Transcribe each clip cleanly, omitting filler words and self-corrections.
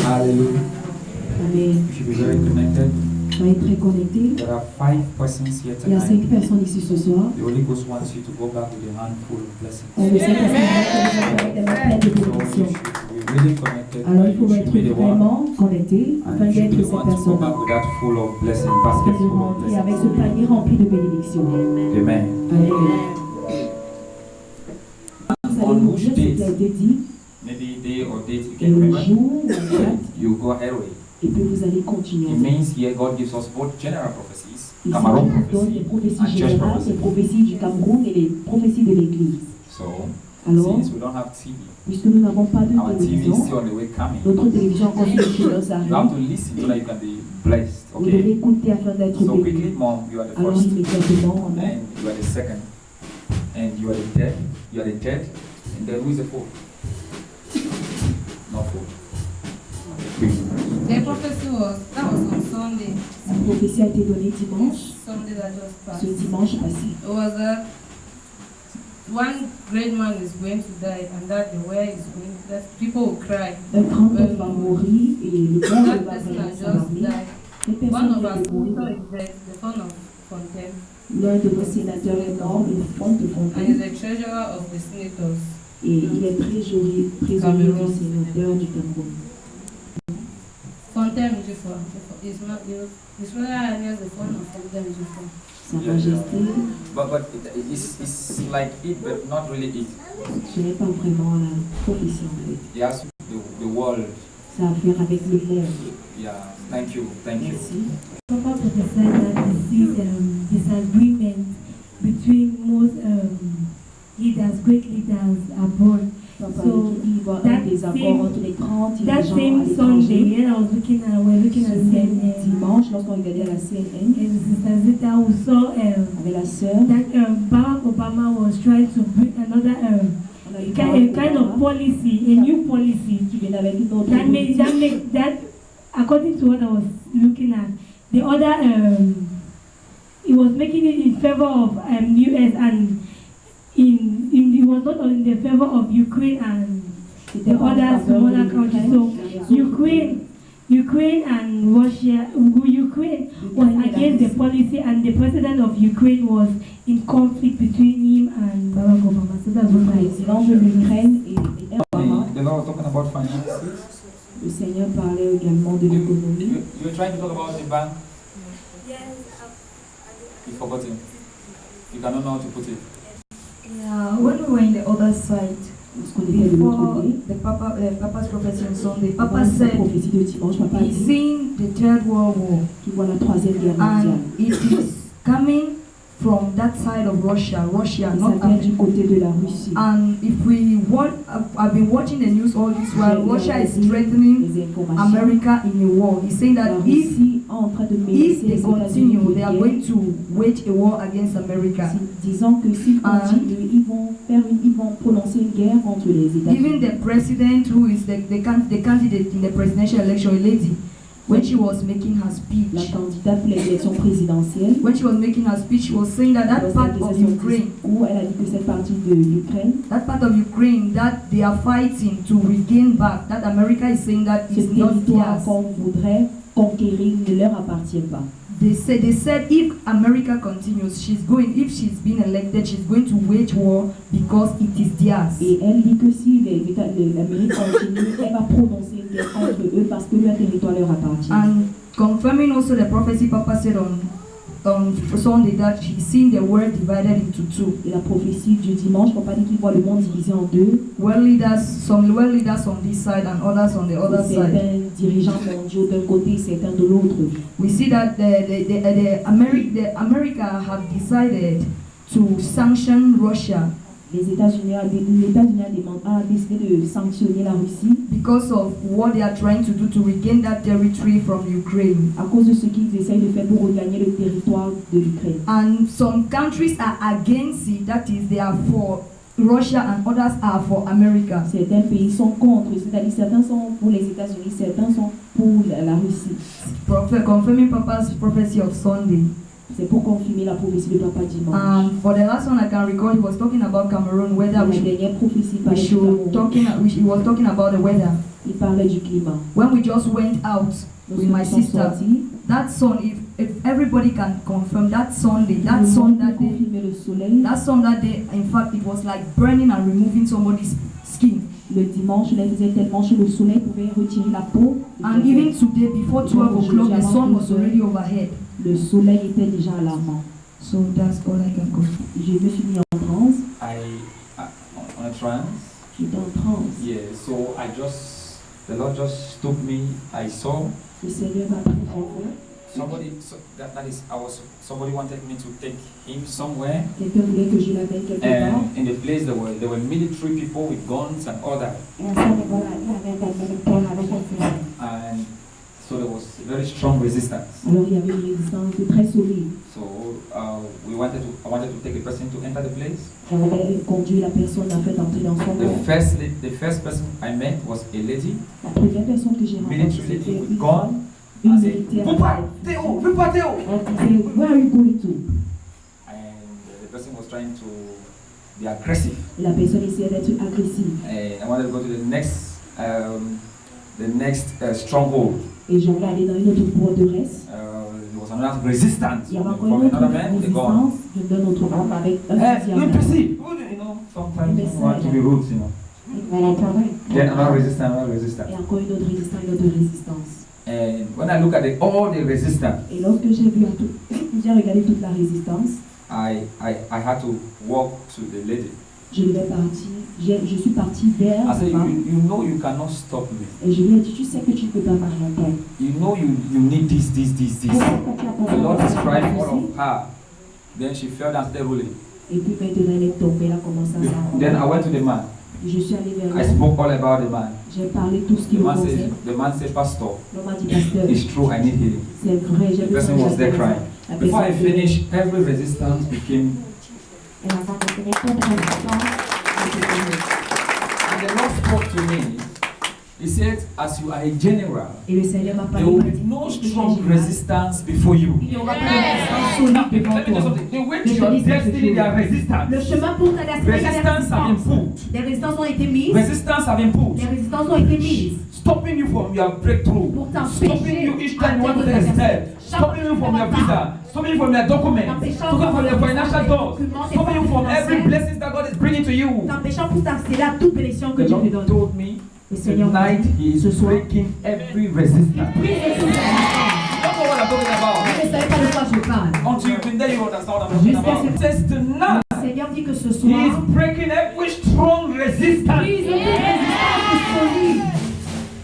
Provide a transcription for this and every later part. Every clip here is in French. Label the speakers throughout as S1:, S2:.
S1: Hallelujah.
S2: Amen.
S1: You should be very connected.
S2: Soyez très connectés.
S1: There are 5 persons here
S2: Il y a 5
S1: tonight.
S2: personnes ici ce soir.
S1: The Holy Ghost wants you to go back with a handful of blessings.
S2: Le Saint-Esprit veut que vous ayez des mains pleines de
S1: So you
S2: bénédictions.
S1: should be really connected.
S2: Alors il faut
S1: You should
S2: être
S1: be the one.
S2: vraiment connecté afin
S1: And you should
S2: d'être
S1: be the
S2: cette
S1: one to go
S2: personne
S1: back with that full of blessing,
S2: et
S1: basket
S2: de
S1: full of
S2: rentrer avec ce
S1: blessings.
S2: panier rempli de bénédictions.
S1: Amen.
S2: Amen. Vous
S1: On
S2: allez nous
S1: which
S2: dire ce qui a
S1: date?
S2: été dit
S1: Maybe day or date you
S2: et
S1: can
S2: le
S1: remember.
S2: jour, la date,
S1: You go ahead of it.
S2: et puis vous allez continuer.
S1: It means here God gives us both general prophecies,
S2: Ici,
S1: Cameroon
S2: on nous donne les
S1: prophecy,
S2: prophéties
S1: and church
S2: générales, les
S1: prophecy.
S2: prophéties du Cameroun et les prophéties de l'Église.
S1: So,
S2: Alors,
S1: since we don't have TV,
S2: puisque nous n'avons pas de
S1: our TV is
S2: télévision,
S1: still on the way coming.
S2: notre télévision encore sur le chemin
S1: You
S2: s'arrête.
S1: have to listen so that you can be blessed.
S2: Vous devez
S1: Okay.
S2: écouter afin d'être
S1: So quickly,
S2: béni.
S1: Mom, you are the
S2: Alors
S1: first,
S2: immédiatement,
S1: and you are the second, and you are the third. You are the third, and then who is the fourth? Not fourth. Okay,
S3: The prophecy that was on Sunday.
S2: cette prophétie a été donnée dimanche,
S3: Sunday that just passed.
S2: ce dimanche passé.
S3: It was that one great man is going to die, and that the way is going, that people will cry.
S2: Un grand homme va mourir et le monde
S3: That
S2: va
S3: person
S2: vraiment
S3: has just
S2: s'alarmer.
S3: died.
S2: Les
S3: One
S2: personnes
S3: of our
S2: viennent de mourir.
S3: senators is dead, the son of Fontaine,
S2: L'un de nos sénateurs est mort, une femme de
S3: and is
S2: Fontaine,
S3: the treasurer of the senators.
S2: et il est prisonnier du sénateur du Cameroun.
S3: Fontaine Ujifwa. His brother is the son of Fontaine Ujifwa.
S2: Sa Majesté,
S1: but it's like it, but not really it.
S2: ce n'est pas vraiment la prophétie en fait.
S1: It has the world.
S2: Ça a à faire avec le monde.
S1: Yeah. Thank you. Thank you.
S2: Merci.
S4: Prophet prophesied that he sees disagreement between most leaders, great leaders abroad.
S2: So, il va y avoir des accords entre les grands
S4: That
S2: dirigeants à
S4: same
S2: l'étranger.
S4: Sunday, when I was looking at, we're looking at
S2: Ce même
S4: CNN,
S2: dimanche, lorsqu'on regardait à la CNN,
S4: and Sister Zita who saw
S2: avec la sœur,
S4: that Barack Obama was trying to bring another
S2: on a eu
S4: kind of policy, a new policy
S2: qui vient avec une autre
S4: that according to what I was looking at, the other it was making it in favor of US and it was not in the favor of Ukraine and the other smaller countries. So Ukraine and Russia, Ukraine was against the policy, and the president of Ukraine was in conflict between him and Barack Obama. So that's
S2: le
S4: what I
S2: président de l'Ukraine et Obama.
S1: The Lord was talking about finances.
S2: Le Seigneur parlait également de l'économie.
S1: You're trying to talk about the bank.
S4: Yes.
S1: You've forgotten. You cannot know how to put it.
S5: Yeah, when we were in the other side,
S2: Lorsqu'on était de l'autre
S5: before
S2: côté,
S5: the Papa's prophecy on Sunday,
S2: Papa
S5: Papa
S2: sa
S5: said
S2: prophétie de dimanche, Papa a
S5: he's
S2: dit
S5: seen the Third World War,
S2: qu'il voit la troisième guerre mondiale.
S5: and it is coming from that side of Russia,
S2: Ça
S5: not
S2: vient
S5: America.
S2: du côté de la Russie.
S5: And if we watch, I've been watching the news all this while. Russia is threatening
S2: Les informations.
S5: America in a war. He's saying
S2: La
S5: that if
S2: Russie est en train de menacer
S5: they
S2: les États-Unis
S5: continue,
S2: de
S5: they are
S2: guerre.
S5: going to wage a war against America.
S2: Disons que s'ils continuent, ils vont prononcer une guerre contre les
S5: Even
S2: États-Unis.
S5: the president, who is the candidate in the presidential election, a lady, when she was making her
S2: La
S5: speech,
S2: candidate pour les élections présidentielles,
S5: when she was making her speech, she was saying that that part of Ukraine,
S2: où elle a dit que cette partie de l'Ukraine,
S5: that part of Ukraine that they are fighting to regain back, that America is saying that
S2: ce
S5: is not
S2: territoire
S5: theirs.
S2: qu'on voudrait conquérir ne leur appartient pas.
S5: They said if America continues, if she's been elected, she's going to wage war because it is theirs.
S2: Et elle dit que si l'Amérique continue, elle va prononcer une guerre contre eux parce que leur territoire leur appartient.
S5: And confirming also the prophecy Papa said on Sunday that he's seen the world divided into two.
S2: Et la prophétie du dimanche, Papa dit qu'il voit le monde divisé en deux.
S5: Some world leaders on this side and others on the other side.
S2: Certains dirigeants mondiaux d'un côté, certains de l'autre.
S5: We see that America have decided to sanction Russia
S2: L'États-Unis a décidé de sanctionner la Russie
S5: because of what they are trying to do to regain that territory from Ukraine.
S2: à cause de ce qu'ils essayent de faire pour regagner le territoire de l'Ukraine.
S5: And some countries are against it, that is, they are for Russia and others are for America.
S2: Certains pays sont contre, c'est-à-dire certains sont pour les États-Unis, certains sont pour la Russie.
S5: Confirming Papa's prophecy of Sunday.
S2: C'est pour confirmer la prophétie de Papa Dimanche.
S5: And for the last one I can recall, he was talking about Cameroon, whether
S2: La
S5: we should,
S2: dernière prophétie
S5: we
S2: parlait du
S5: should
S2: Cameroun.
S5: he was talking about the weather.
S2: Il parlait du climat.
S5: When we just went out with my
S2: sommes
S5: sister,
S2: sortis.
S5: that sun, if everybody can confirm that Sunday, that sun that day,
S2: confirmer le soleil.
S5: that sun that day, in fact, it was like burning and removing somebody's skin.
S2: Le dimanche, il faisait tellement chaud, le soleil pouvait retirer la peau.
S5: And even today, before 12 o'clock, the sun was already overhead.
S2: Le soleil était déjà alarmant.
S5: So that's all I can confirm.
S2: Je me suis mis en transe.
S1: On a trance.
S2: J'étais en transe.
S1: Yeah, so the Lord just took me. I saw
S2: Le Seigneur m'a pris en main.
S1: somebody. Somebody wanted me to take him somewhere.
S2: Quelqu'un voulait que je l'amène quelque part.
S1: And in the place there were military people with guns and all that. And so there was very strong resistance.
S2: Alors il y avait une résistance très solide.
S1: So I wanted to take the person to enter the place.
S2: J'avais conduit la personne à faire entrer dans son monde.
S1: The first person I met was a lady,
S2: La première personne que j'ai rencontrée,
S1: military lady
S2: c'était
S1: with gun.
S2: une
S1: I said,
S2: militaire.
S1: "Vous partez où?
S2: Elle disait, where are you going to?
S1: And the person was trying to be aggressive.
S2: Et la personne essayait d'être agressive.
S1: And I wanted to go to the next stronghold.
S2: Et je voulais aller dans une autre forteresse.
S1: There was another resistance
S2: Il y avait
S1: from
S2: encore une
S1: another
S2: autre
S1: man with a gun.
S2: résistance d'un autre homme avec un fusil à
S1: You
S2: main.
S1: perceive, sometimes you want to be rude, Then another resistance.
S2: Et encore une autre résistance.
S1: And when I look at all the resistance,
S2: Et lorsque j'ai regardé toute la résistance,
S1: I had to walk to the lady.
S2: je suis parti vers
S1: I
S2: la
S1: said,
S2: femme
S1: you know you cannot stop me.
S2: et je lui ai dit, tu sais que tu ne peux pas m'arrêter.
S1: You know you need this. The Lord is crying all of her. Then she fell down, started rolling.
S2: Et puis maintenant elle est tombée, elle a commencé à s'arranger.
S1: Then I went to the man.
S2: Je suis allé vers
S1: I
S2: lui.
S1: spoke all about the man.
S2: J'ai parlé tout ce qui
S1: The
S2: me
S1: man
S2: concerne.
S1: said, Pastor,
S2: L'homme m'a dit, pasteur,
S1: it's true, I need healing.
S2: c'est vrai, j'ai
S1: The person was there crying.
S2: La
S1: Before I
S2: personne
S1: finished, every resistance became.
S2: elle a rencontré toute résistance.
S1: And the Lord spoke to me. He said, as you are a general,
S2: Et le Seigneur m'a
S1: there
S2: parlé.
S1: will
S2: il m'a
S1: be
S2: dit,
S1: no
S2: tu es
S1: strong
S2: général.
S1: resistance before you.
S2: Il n'y aura pas de résistance solide
S1: Now,
S2: devant
S1: let me tell you
S2: toi.
S1: something. The way to your destiny, there are resistance.
S2: Le chemin pour ta destinée, il y a des
S1: Resistance have been
S2: résistances.
S1: put.
S2: Des résistances ont été mises.
S1: Resistance have been put.
S2: Les résistances ont été mises.
S1: Stopping you from your breakthrough.
S2: Pour
S1: Stopping
S2: t'empêcher
S1: you each time you want to take a step. Stopping you from your visa. Stopping you from your documents. Stopping you from your financial doors. Stopping you from every blessing that God is bringing to you.
S2: T'empêchant pour t'accéder à toute bénédiction que
S1: The
S2: Dieu te
S1: Lord
S2: donne.
S1: told me
S2: Le Seigneur m'a
S1: tonight
S2: dit,
S1: He is
S2: ce soir,
S1: breaking every resistance.
S2: brise toute résistance.
S1: You don't know what I'm talking about.
S2: Vous ne savez pas de quoi je parle.
S1: Until you've been there, you understand what I'm talking about. It says tonight
S2: Le Seigneur dit que ce
S1: He is
S2: soir,
S1: breaking every strong resistance.
S2: brise toute résistance solide.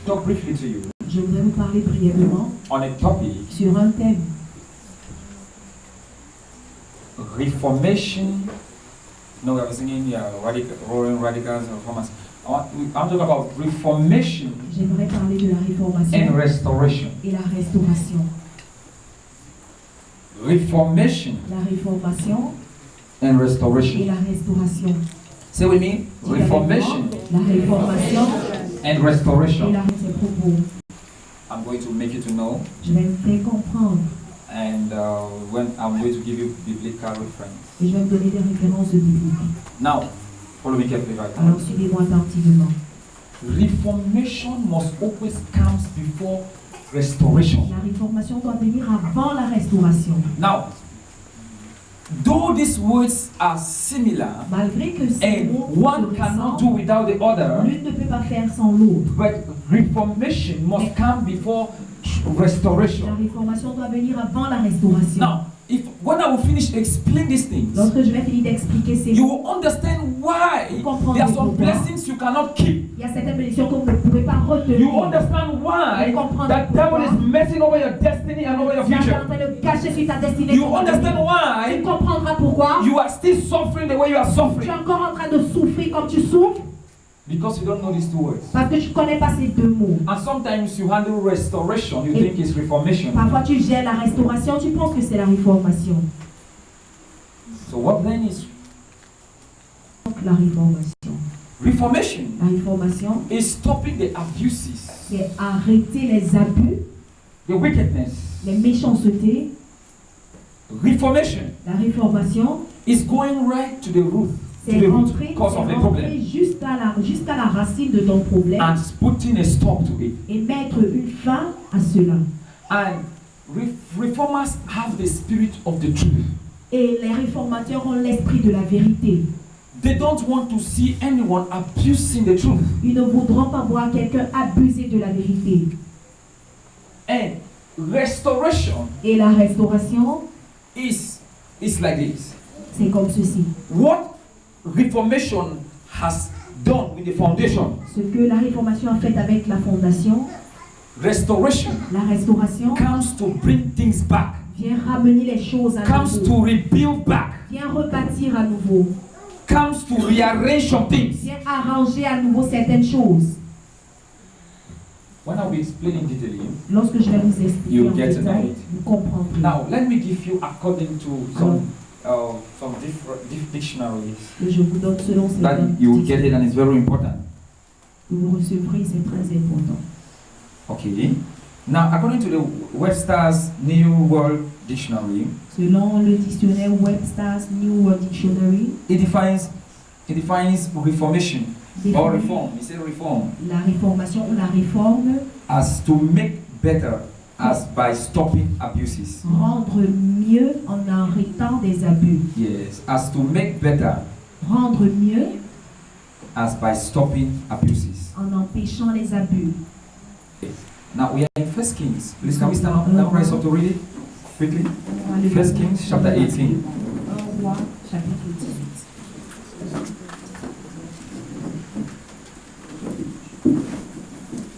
S1: Talk briefly to you
S2: Je voudrais vous parler brièvement
S1: on a topic:
S2: sur un thème.
S1: Reformation. No, we are singing roaring radicals and reformers. I'm talking about reformation
S2: J'aimerais parler de la réformation
S1: and restoration.
S2: et la restauration.
S1: Reformation
S2: La réformation
S1: and
S2: et
S1: restoration.
S2: la restauration.
S1: Say with me: reformation
S2: La réformation
S1: and
S2: et
S1: restoration.
S2: la restauration.
S1: I'm going to make you to know,
S2: Je vais vous faire comprendre
S1: and when I'm going to give you biblical reference.
S2: et je vais vous donner des références bibliques.
S1: Now, follow me carefully right now.
S2: Alors suivez-moi attentivement.
S1: Reformation must always come before restoration.
S2: La réformation doit venir avant la restauration.
S1: Now, though these words are similar
S2: Malgré que ces
S1: and
S2: mots
S1: one
S2: se
S1: cannot
S2: ressemblent,
S1: do without the other,
S2: l'une ne peut pas faire sans l'autre.
S1: but reformation must come before
S2: La
S1: restoration.
S2: réformation doit venir avant la restauration.
S1: Now, when I will finish to explain these things,
S2: Lorsque je vais finir d'expliquer ces
S1: you
S2: mots,
S1: will understand why there are some blessings you cannot keep.
S2: il y a certaines bénédictions que vous ne pouvez pas retenir.
S1: You understand why that devil is messing over your destiny and over your
S2: Tu es en
S1: future.
S2: train de cacher sur ta destinée.
S1: You understand
S2: Tu
S1: why
S2: comprendras pourquoi
S1: you are still suffering the way you are
S2: tu es
S1: suffering.
S2: encore en train de souffrir comme tu souffres
S1: Because you don't know these two words.
S2: parce que tu ne connais pas ces deux mots.
S1: And sometimes you handle restoration, you think it's reformation.
S2: Parfois tu gères la restauration, tu penses que c'est la réformation.
S1: So what then is
S2: Donc la réformation.
S1: reformation?
S2: La réformation,
S1: Is stopping the abuses,
S2: c'est arrêter les abus,
S1: the wickedness,
S2: les méchancetés,
S1: Reformation
S2: La réformation,
S1: is going right to the root,
S2: c'est rentrer
S1: cause of the problem,
S2: jusqu'à la racine de ton problème
S1: and putting a stop to it.
S2: et mettre une fin à cela.
S1: And reformers have the spirit of the truth.
S2: Et les réformateurs ont l'esprit de la vérité.
S1: They don't want to see anyone abusing the truth.
S2: Ils ne voudront pas voir quelqu'un abuser de la vérité.
S1: And restoration
S2: Et la restauration,
S1: is like this.
S2: c'est comme ceci.
S1: What Reformation has done with the foundation,
S2: Ce que la réformation a fait avec la fondation,
S1: restoration
S2: la restauration
S1: comes to bring things back,
S2: vient ramener les choses à
S1: comes
S2: nouveau,
S1: to rebuild back,
S2: vient rebâtir à nouveau,
S1: comes to rearrange some things.
S2: vient arranger à nouveau certaines choses.
S1: When I'll be explaining detail,
S2: Lorsque je vais vous expliquer
S1: You'll
S2: en
S1: get to know
S2: détail,
S1: it.
S2: vous comprendrez.
S1: now let me give you according to some different dictionaries
S2: Que je vous donne selon ces
S1: that
S2: termes
S1: you will get it, and it's very important.
S2: que vous recevrez, c'est très important.
S1: Okay. Now, according to the Webster's New World Dictionary,
S2: Selon le dictionnaire Webster's New World Dictionary,
S1: it defines reformation or
S2: définit
S1: reform. It says reform
S2: la réformation ou la réforme,
S1: as to make better, as by stopping abuses.
S2: rendre mieux en arrêtant des abus.
S1: Yes, as to make better,
S2: Rendre mieux
S1: as by stopping abuses.
S2: en empêchant les abus.
S1: Now we are in First Kings. Please, can we stand up and rise up to read it quickly?
S2: On va le
S1: First
S2: lire.
S1: Kings chapter 18.
S2: 1 Roi, chapitre 18.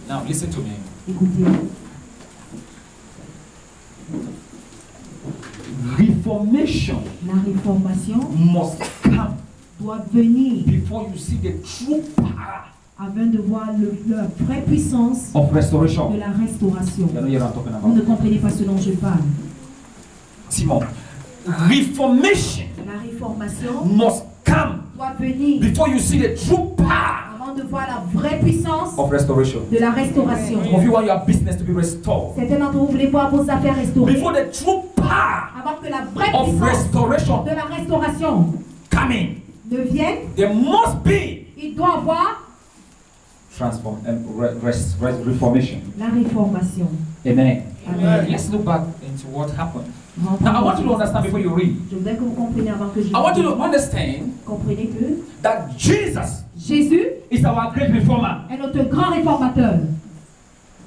S1: Now listen to me.
S2: Écoutez,
S1: Reformation
S2: la réformation
S1: must come
S2: doit venir
S1: before you see the true power
S2: afin de voir la vraie puissance
S1: of restoration.
S2: de la restauration.
S1: You know what I'm talking
S2: Vous ne
S1: about.
S2: comprenez pas ce dont je parle.
S1: Simon, reformation
S2: La réformation
S1: must come
S2: doit venir
S1: before you see the true power
S2: avant de voir la vraie puissance
S1: of restoration.
S2: de la restauration.
S1: Some of you want your business to be restored.
S2: Certains d'entre vous voulez voir vos affaires restaurées
S1: Before the true power
S2: avant que la vraie
S1: of
S2: puissance
S1: restoration
S2: de la restauration
S1: coming,
S2: ne vienne.
S1: there must be
S2: Il doit avoir
S1: reformation.
S2: la réformation.
S1: Amen.
S2: Amen.
S1: Let's look back into what happened. Now I want you to understand before you read.
S2: Je voudrais que vous compreniez avant que je
S1: I want you to understand
S2: comprenez que
S1: that Jesus
S2: Jésus
S1: is our great reformer.
S2: est notre grand réformateur.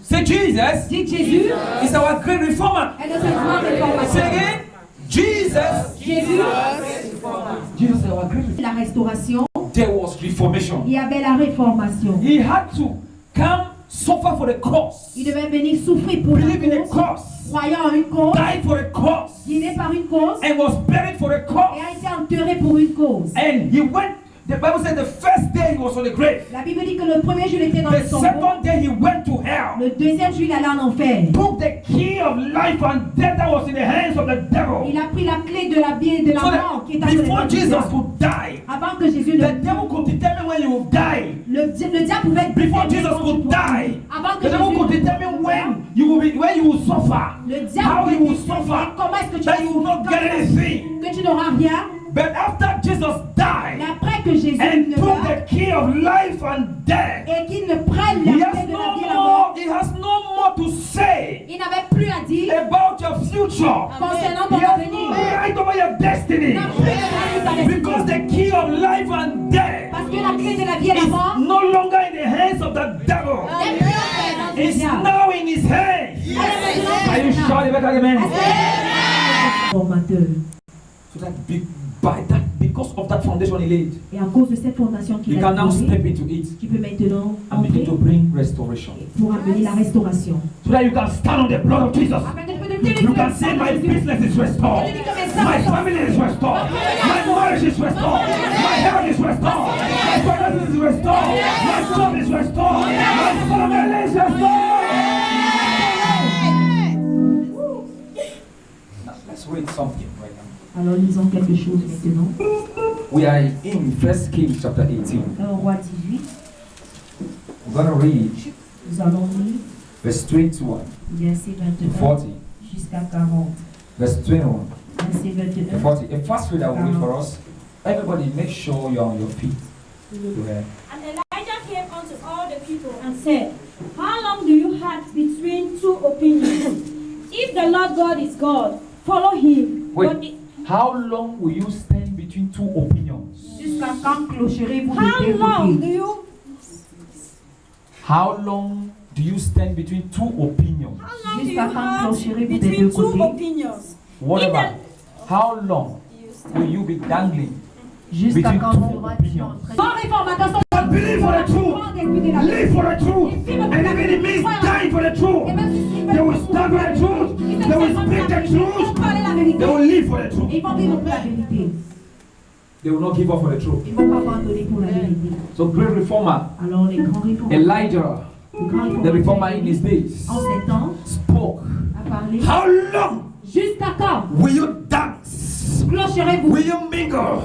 S1: Say Jesus
S2: Dites Jésus
S1: is our great reformer.
S2: est notre grand réformateur.
S1: Say again. Jesus
S2: Jésus,
S1: is our great reformer.
S2: la restauration,
S1: There was reformation.
S2: il y avait la réformation.
S1: He had to come suffer for the cause.
S2: Il devait venir souffrir pour
S1: Believe in
S2: la
S1: a
S2: cause,
S1: cause.
S2: croyant en une cause,
S1: Died for a cause.
S2: guidé par une cause
S1: And was buried for a
S2: et
S1: cause.
S2: a été enterré pour une cause.
S1: And he went, the Bible said the first day he was on the grave.
S2: La Bible dit que le premier jour il était dans le
S1: The
S2: tombeau,
S1: second day he went to hell.
S2: le deuxième jour il allait en enfer.
S1: Took the key of life and death that was in the hands of the devil.
S2: Il a pris la clé de la vie et de la
S1: So
S2: mort qui est
S1: that
S2: entre les
S1: before
S2: mains du
S1: Jesus
S2: diable.
S1: could die,
S2: Avant que Jésus
S1: the
S2: ne
S1: devil could determine when you will die.
S2: le diable pouvait
S1: Before
S2: déterminer
S1: Jesus
S2: quand tu
S1: could
S2: pourrais.
S1: die,
S2: Avant que
S1: the devil could
S2: Jésus
S1: determine when you will suffer,
S2: le
S1: how
S2: diable
S1: you
S2: pouvait
S1: will
S2: déterminer
S1: suffer,
S2: comment est-ce que tu
S1: that you will not get anything.
S2: que tu n'auras rien.
S1: But after Jesus
S2: Mais
S1: died
S2: après que Jésus
S1: and
S2: ne
S1: took
S2: meurt
S1: the key of life and death,
S2: et qu'il ne prenne
S1: he
S2: la
S1: has
S2: clé de la
S1: no
S2: vie et la mort,
S1: more. He has no more to say
S2: il n'avait plus à dire
S1: about your future.
S2: concernant
S1: He
S2: ton
S1: has no
S2: avenir.
S1: right over your destiny.
S2: Il n'a plus de ta destinée.
S1: Because the key of life and death
S2: Parce que la clé de la vie et la
S1: is
S2: mort
S1: no longer in the hands of the devil.
S2: n'est plus dans tes
S1: It's
S2: diables.
S1: now in his hands. Are you sure you better amen?
S2: Formateur.
S1: So that because of that foundation he laid,
S2: Et à cause de cette fondation
S1: you
S2: qu'il
S1: can
S2: a
S1: now
S2: posée,
S1: step into it
S2: tu peux maintenant
S1: and begin
S2: entrer
S1: to bring restoration.
S2: pour amener la restauration.
S1: So that you can stand on the blood of Jesus.
S2: Afin que tu peux devenir
S1: You can say my business is restored. My family is restored. My marriage is restored. My health is restored. My finances is restored. My job is restored. My family is restored. Now, let's read something right now.
S2: Alors lisons quelque chose maintenant.
S1: We are in 1 Kings chapter 18.
S2: 1 Roi 18,
S1: We're going to read
S2: nous allons lire
S1: verse 21
S2: verset
S1: to
S2: 21
S1: 40.
S2: jusqu'à 40.
S1: Verse 21.
S2: Verset 21.
S1: 40. A fast reader will read for us. Everybody, make sure you're on your feet. Go ahead.
S6: And Elijah came unto all the people and said, how long do you have between two opinions? If the Lord God is God, follow him.
S1: Wait, how long will you stand between two opinions?
S5: Jusqu'à quand clocherez-vous
S6: How
S5: de deux
S6: long do
S5: côtés?
S6: you
S1: How long do you stand between two opinions?
S6: how long do you
S5: Jusqu'à quand
S6: have
S5: clocherez-vous des
S6: between
S5: deux
S6: two
S5: côtés?
S6: opinions?
S1: What
S6: If
S1: about how long will you be dangling
S5: Jusqu'à
S1: between
S5: quand
S1: two
S5: seras-tu en
S1: opinions?
S5: train
S6: Sans réformateur, sans
S1: But believe for the truth. Live for the truth. And if it means dying for the truth, they will stand for the truth. They will speak the truth. They will live for the truth.
S5: Ils vont vivre pour la vérité.
S1: They will not give up for the truth.
S5: Ils vont pas abandonner pour la vérité.
S1: So great reformer,
S5: Alors les grands réformateurs,
S1: Elijah,
S5: les grands
S1: the reformer
S5: réformateurs
S1: in his days,
S5: en ces temps,
S1: spoke.
S5: a parlé.
S1: How long
S5: Jusqu'à quand
S1: will you dance?
S5: clocherez-vous?
S1: Will you mingle?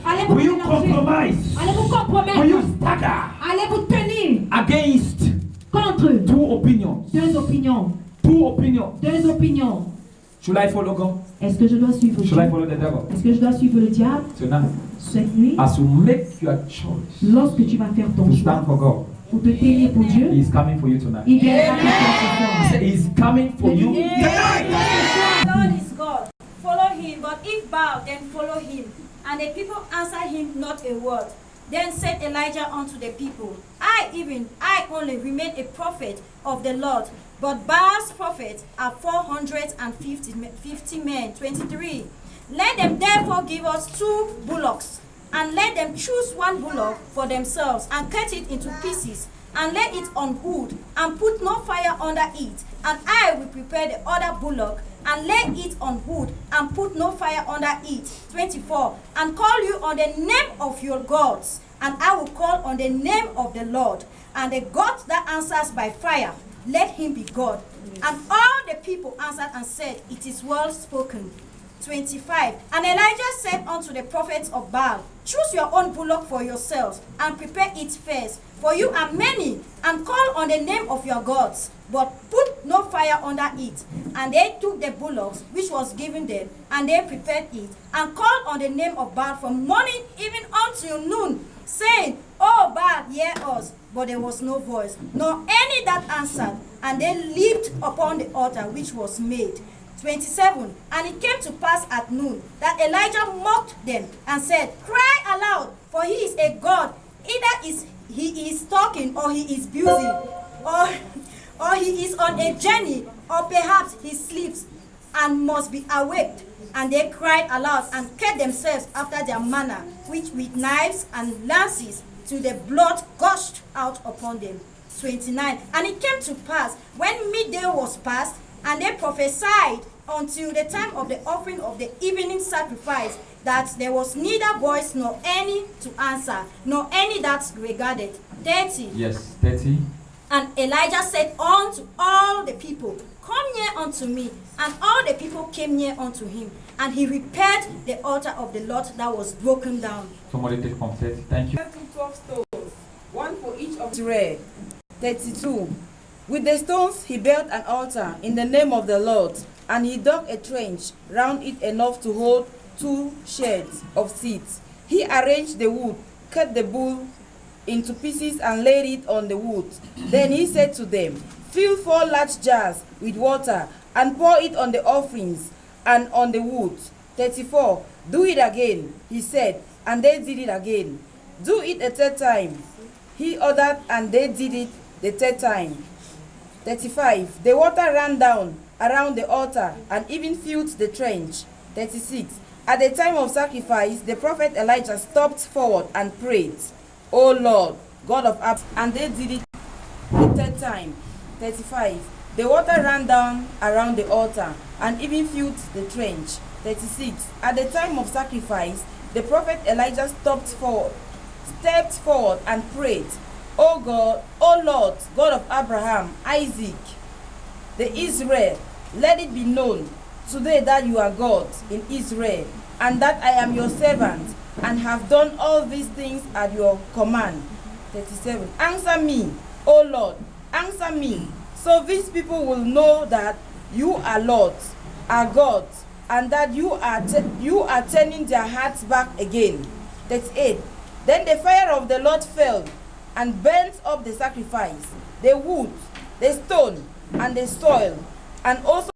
S6: allez-vous
S1: Will you
S6: mélanger?
S1: compromise?
S6: Allez-vous
S1: Will
S6: compromettre?
S1: you stagger
S6: Allez-vous tenir
S1: against
S6: contre
S1: two opinions?
S5: Deux opinions.
S1: Two opinions.
S5: Deux opinions.
S1: Should I follow God?
S5: Est-ce que je dois suivre
S1: Should I
S5: Dieu?
S1: follow the devil?
S5: Est-ce que je dois suivre le diable?
S1: Tonight,
S5: Cette nuit,
S1: as you make your choice
S5: lorsque tu vas faire ton
S1: to
S5: choix
S1: stand for God,
S5: pour te tenir pour Dieu,
S1: He is coming for you tonight.
S5: il viendra pour
S1: I
S5: toi
S1: said, He is coming for you tonight.
S6: God is God, follow him, but if Baal, then follow him. And the people answered him not a word. Then said Elijah unto the people, I only remain a prophet of the Lord, but Baal's prophets are 450 men. 23. Let them therefore give us 2 bullocks, and let them choose 1 bullock for themselves, and cut it into pieces, and lay it on wood, and put no fire under it. And I will prepare the other bullock, and lay it on wood, and put no fire under it. 24. And call you on the name of your gods, and I will call on the name of the Lord. And the God that answers by fire, let him be God. And all the people answered and said, It is well spoken. 25. And Elijah said unto the prophets of Baal, Choose your own bullock for yourselves, and prepare it first, for you are many, and call on the name of your gods, but put no fire under it. And they took the bullocks which was given them, and they prepared it, and called on the name of Baal from morning even until noon, saying, O Baal, hear us. But there was no voice, nor any that answered, and they leaped upon the altar which was made. 27. And it came to pass at noon that Elijah mocked them and said, Cry aloud, for he is a god. Either he is talking, or he is busy, or he is on a journey, or perhaps he sleeps and must be awaked. And they cried aloud and cut themselves after their manner, which with knives and lances, till the blood gushed out upon them. 29. And it came to pass, when midday was past, and they prophesied until the time of the offering of the evening sacrifice, that there was neither voice nor any to answer, nor any that regarded. 30.
S1: Yes, 30.
S6: And Elijah said unto all the people, Come near unto me. And all the people came near unto him. And he repaired the altar of the Lord that was broken down.
S1: Somebody take from 30. Thank you.
S7: 12 stones, one for each of Israel. 32. With the stones he built an altar in the name of the Lord, and he dug a trench round it enough to hold 2 sheds of seats. He arranged the wood, cut the bull into pieces, and laid it on the wood. Then he said to them, Fill 4 large jars with water, and pour it on the offerings and on the wood. 34. Do it again, he said, and they did it again. Do it a 3rd time, he ordered, and they did it the 3rd time. 35. The water ran down around the altar and even filled the trench. 36. At the time of sacrifice, the prophet Elijah stepped forward and prayed, O Lord, God of Abraham, and they did it the 3rd time. 35. The water ran down around the altar and even filled the trench. 36. At the time of sacrifice, the prophet Elijah stepped forward and prayed, O God, O Lord, God of Abraham, Isaac, the Israel, let it be known today that you are God in Israel, and that I am your servant, and have done all these things at your command. 37. Answer me, O Lord, answer me, so these people will know that you are Lord, are God, and that you are turning their hearts back again. 38. Then the fire of the Lord fell and burnt up the sacrifice, the wood, the stone, and the soil, and also